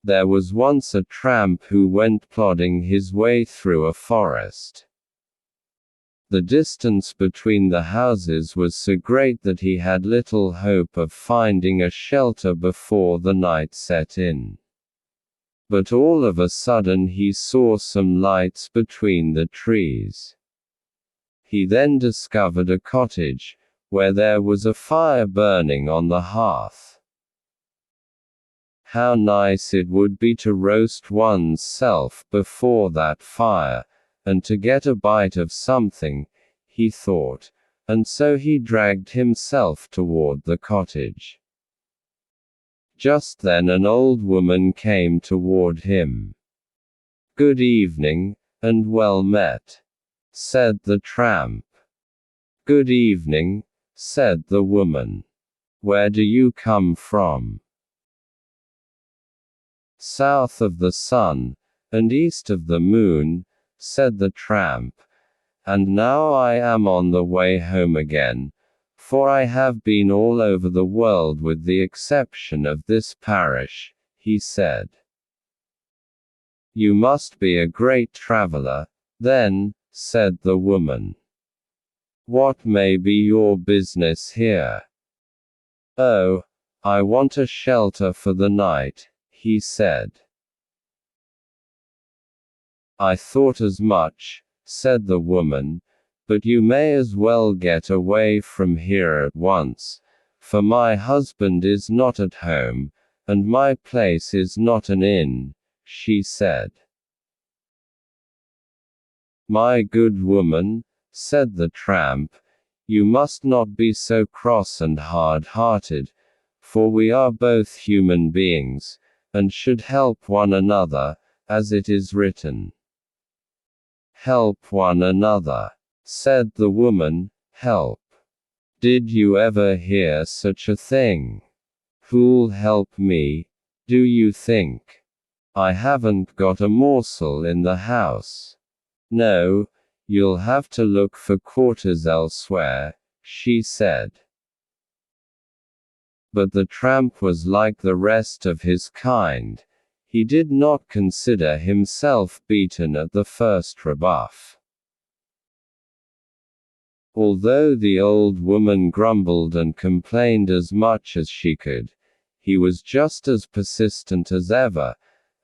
There was once a tramp who went plodding his way through a forest. The distance between the houses was so great that he had little hope of finding a shelter before the night set in. But all of a sudden he saw some lights between the trees. He then discovered a cottage, where there was a fire burning on the hearth. How nice it would be to roast one's self before that fire, and to get a bite of something, he thought, and so he dragged himself toward the cottage. Just then an old woman came toward him. "Good evening, and well met," said the tramp. "Good evening," said the woman. "Where do you come from?" "South of the sun, and east of the moon," said the tramp, "and now I am on the way home again, for I have been all over the world with the exception of this parish," he said. "You must be a great traveler, then," said the woman. "What may be your business here?" "Oh, I want a shelter for the night," he said. "I thought as much," said the woman, "but you may as well get away from here at once, for my husband is not at home, and my place is not an inn," she said. "My good woman," said the tramp, "you must not be so cross and hard-hearted, for we are both human beings, and should help one another, as it is written." "Help one another," said the woman, "help. Did you ever hear such a thing? Who'll help me, do you think? I haven't got a morsel in the house. No, you'll have to look for quarters elsewhere," she said. But the tramp was like the rest of his kind. He did not consider himself beaten at the first rebuff. Although the old woman grumbled and complained as much as she could, he was just as persistent as ever,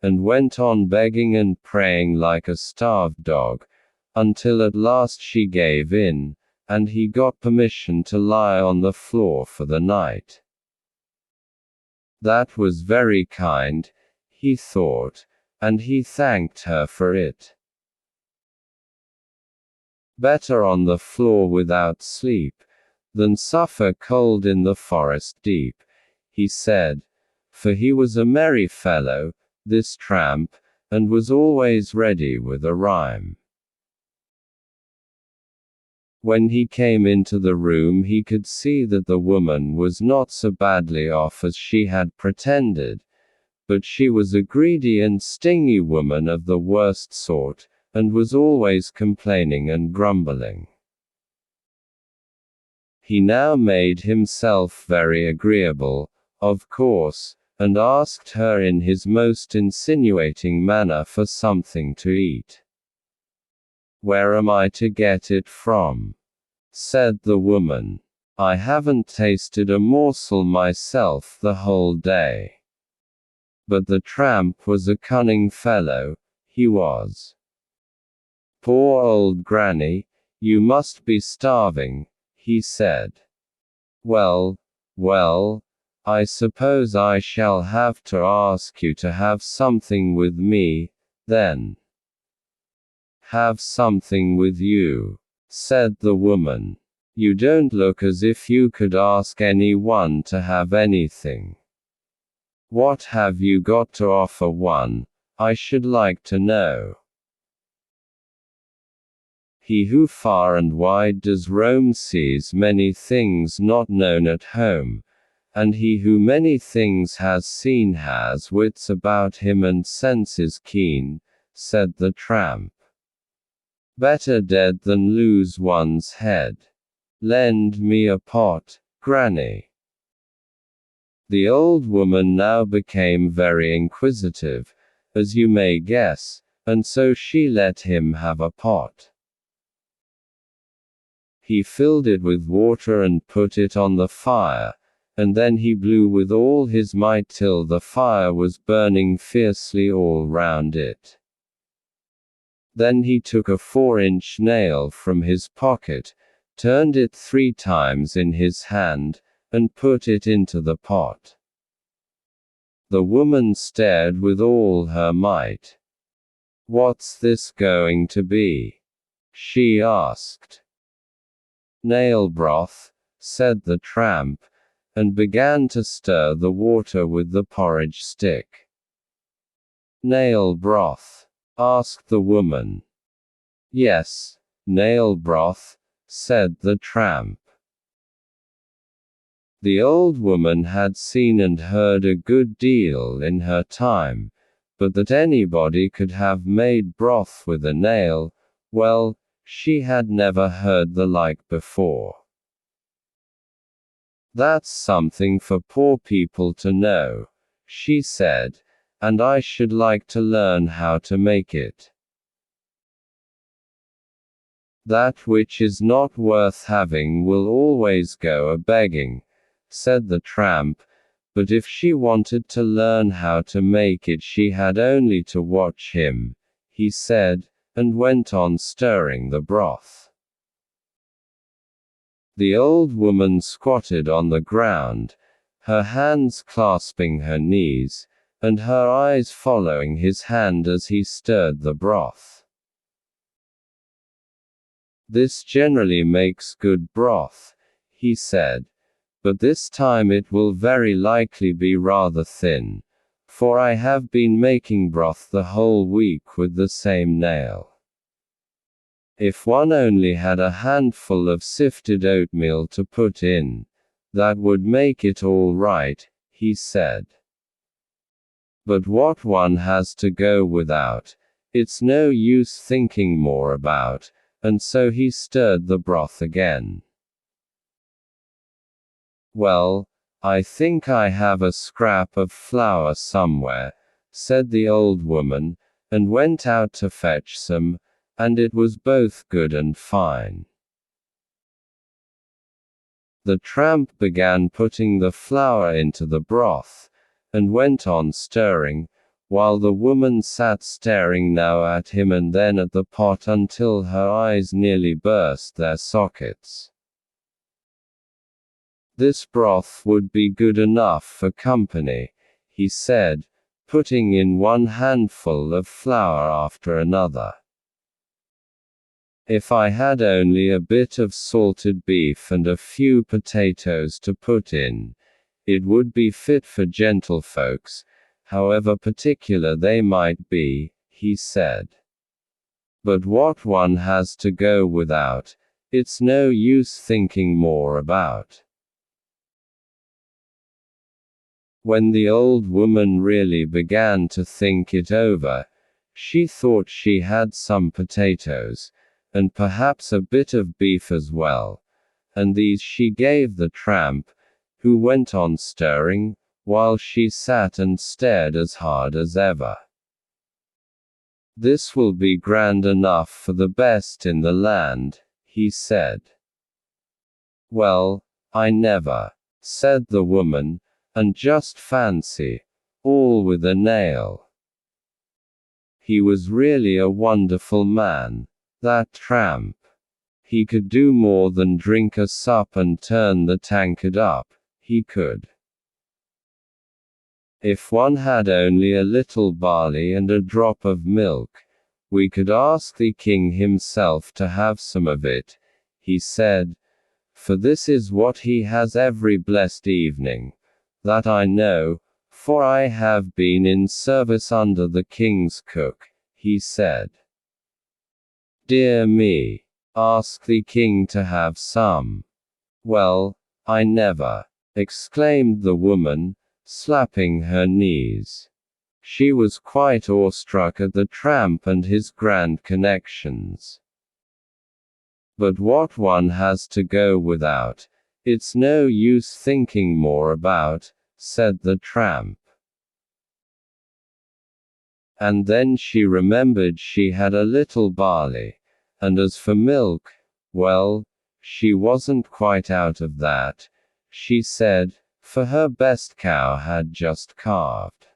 and went on begging and praying like a starved dog, until at last she gave in, and he got permission to lie on the floor for the night. That was very kind, he thought, and he thanked her for it. Better on the floor without sleep, than suffer cold in the forest deep, he said, for he was a merry fellow, this tramp, and was always ready with a rhyme. When he came into the room he could see that the woman was not so badly off as she had pretended, but she was a greedy and stingy woman of the worst sort, and was always complaining and grumbling. He now made himself very agreeable, of course, and asked her in his most insinuating manner for something to eat. "Where am I to get it from?" said the woman. "I haven't tasted a morsel myself the whole day." But the tramp was a cunning fellow, he was. "Poor old granny, you must be starving," he said. "Well, well, I suppose I shall have to ask you to have something with me, then." "Have something with you," said the woman. "You don't look as if you could ask anyone to have anything. What have you got to offer one, I should like to know?" He who far and wide does roam sees many things not known at home, and he who many things has seen has wits about him and senses keen, said the tramp. "Better dead than lose one's head. Lend me a pot, granny." The old woman now became very inquisitive, as you may guess, and so she let him have a pot. He filled it with water and put it on the fire, and then he blew with all his might till the fire was burning fiercely all round it. Then he took a 4-inch nail from his pocket, turned it 3 times in his hand, and put it into the pot. The woman stared with all her might. "What's this going to be?" she asked. "Nail broth," said the tramp, and began to stir the water with the porridge stick. "Nail broth?" asked the woman. "Yes, nail broth," said the tramp. The old woman had seen and heard a good deal in her time, but that anybody could have made broth with a nail, well, she had never heard the like before. "That's something for poor people to know," she said, "and I should like to learn how to make it." "That which is not worth having will always go a-begging," said the tramp, but if she wanted to learn how to make it she had only to watch him, he said, and went on stirring the broth. The old woman squatted on the ground, her hands clasping her knees, and her eyes following his hand as he stirred the broth. "This generally makes good broth," he said, "but this time it will very likely be rather thin, for I have been making broth the whole week with the same nail. If one only had a handful of sifted oatmeal to put in, that would make it all right," he said. "But what one has to go without, it's no use thinking more about," and so he stirred the broth again. "Well, I think I have a scrap of flour somewhere," said the old woman, and went out to fetch some, and it was both good and fine. The tramp began putting the flour into the broth, and went on stirring, while the woman sat staring now at him and then at the pot until her eyes nearly burst their sockets. "This broth would be good enough for company," he said, putting in one handful of flour after another. "If I had only a bit of salted beef and a few potatoes to put in, it would be fit for gentlefolks, however particular they might be," he said. "But what one has to go without, it's no use thinking more about." When the old woman really began to think it over, she thought she had some potatoes, and perhaps a bit of beef as well, and these she gave the tramp, who went on stirring, while she sat and stared as hard as ever. "This will be grand enough for the best in the land," he said. "Well, I never," said the woman, "and just fancy, all with a nail." He was really a wonderful man, that tramp. He could do more than drink a sup and turn the tankard up, he could. "If one had only a little barley and a drop of milk, we could ask the king himself to have some of it," he said, "for this is what he has every blessed evening, that I know, for I have been in service under the king's cook," he said. "Dear me! Ask the king to have some. Well, I never!" exclaimed the woman, slapping her knees. She was quite awestruck at the tramp and his grand connections. "But what one has to go without, it's no use thinking more about," said the tramp. And then she remembered she had a little barley, and as for milk, well, she wasn't quite out of that, she said, for her best cow had just calved.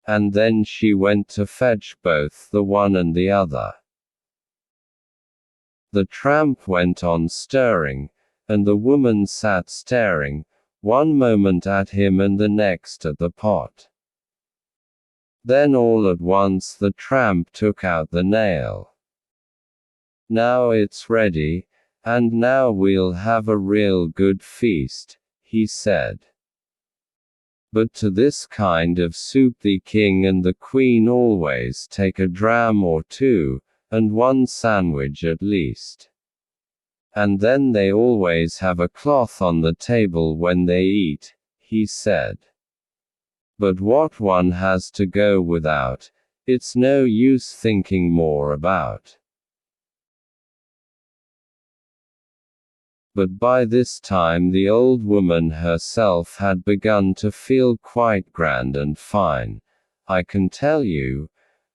And then she went to fetch both the one and the other. The tramp went on stirring, and the woman sat staring, one moment at him and the next at the pot. Then all at once the tramp took out the nail. "Now it's ready, and now we'll have a real good feast," he said. But to this kind of soup the king and the queen always take a dram or two, and one sandwich at least. And then they always have a cloth on the table when they eat, he said. But what one has to go without, it's no use thinking more about. But by this time the old woman herself had begun to feel quite grand and fine, I can tell you,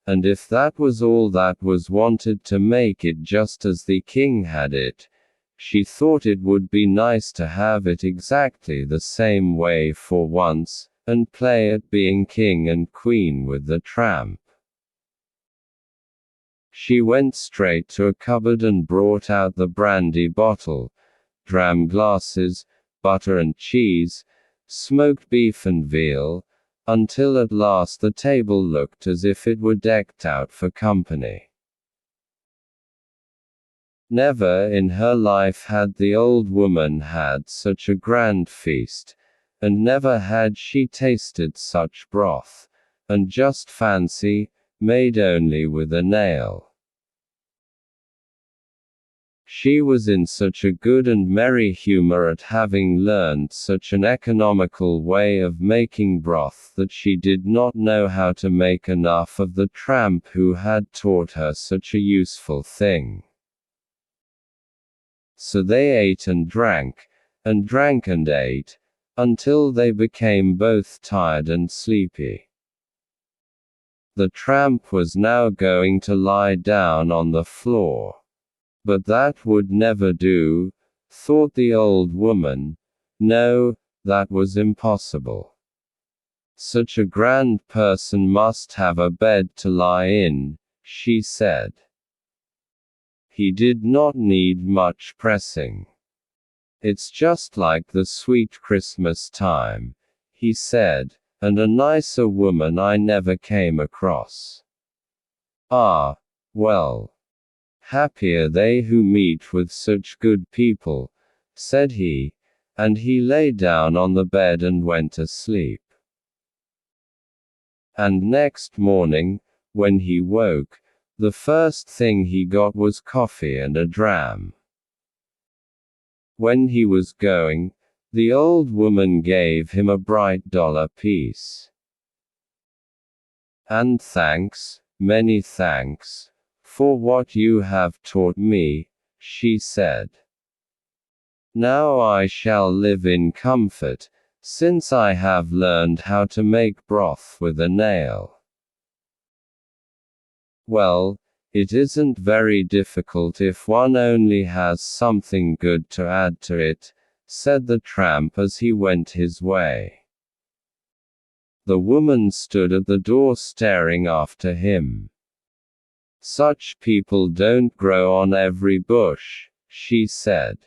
and if that was all that was wanted to make it just as the king had it, she thought it would be nice to have it exactly the same way for once, and play at being king and queen with the tramp. She went straight to a cupboard and brought out the brandy bottle, dram glasses, butter and cheese, smoked beef and veal, until at last the table looked as if it were decked out for company. Never in her life had the old woman had such a grand feast, and never had she tasted such broth, and just fancy, made only with a nail. She was in such a good and merry humor at having learned such an economical way of making broth that she did not know how to make enough of the tramp who had taught her such a useful thing. So they ate and drank and ate, until they became both tired and sleepy. The tramp was now going to lie down on the floor. But that would never do, thought the old woman. No, that was impossible. Such a grand person must have a bed to lie in, she said. He did not need much pressing. It's just like the sweet Christmas time, he said, and a nicer woman I never came across. Ah, well. Happy are they who meet with such good people, said he, and he lay down on the bed and went asleep. And next morning, when he woke, the first thing he got was coffee and a dram. When he was going, the old woman gave him a bright dollar piece. "And thanks, many thanks, for what you have taught me," she said. "Now I shall live in comfort, since I have learned how to make broth with a nail." Well, it isn't very difficult if one only has something good to add to it, said the tramp as he went his way. The woman stood at the door staring after him. "Such people don't grow on every bush," she said.